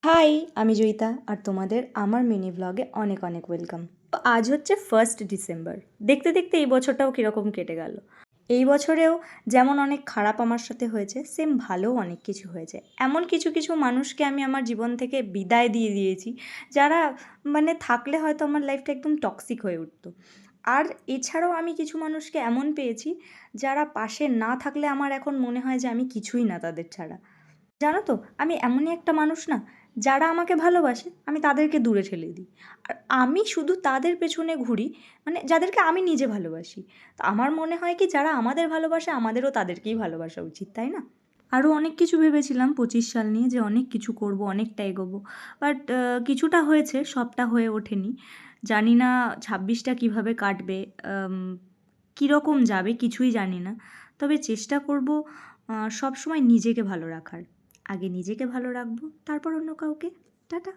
High, আমি জয়িতা আর তোমাদের আমার মিনি ব্লগে অনেক অনেক ওয়েলকাম। তো আজ হচ্ছে 1 ডিসেম্বর। দেখতে দেখতে এই বছরটাও কীরকম কেটে গেল। এই বছরেও যেমন অনেক খারাপ আমার সাথে হয়েছে, সেম ভালোও অনেক কিছু হয়েছে। এমন কিছু কিছু মানুষকে আমি আমার জীবন থেকে বিদায় দিয়ে দিয়েছি, যারা থাকলে হয়তো আমার লাইফটা একদম টক্সিক হয়ে উঠতো। আর এছাড়াও আমি কিছু মানুষকে এমন পেয়েছি, যারা পাশে না থাকলে আমার এখন মনে হয় যে আমি কিছুই না তাদের ছাড়া। জানো তো, আমি এমনই একটা মানুষ না, যারা আমাকে ভালোবাসে আমি তাদেরকে দূরে ঠেলে দিই। আর আমি শুধু তাদের পেছনে ঘুরি, যাদেরকে আমি নিজে ভালোবাসি। তো আমার মনে হয় কি, যারা আমাদের ভালোবাসে আমাদেরও তাদেরকেই ভালোবাসা উচিত, তাই না? আরও অনেক কিছু ভেবেছিলাম 25 সাল নিয়ে, যে অনেক কিছু করব, অনেকটা এগোবো। বাট কিছুটা হয়েছে, সবটা হয়ে ওঠেনি। জানি না 26টা কীভাবে কাটবে, কীরকম যাবে কিছুই জানি না। তবে চেষ্টা করব সবসময় নিজেকে ভালো রাখার। আগে নিজেকে ভালো রাখবো, তারপর অন্য কাউকে। টাটা।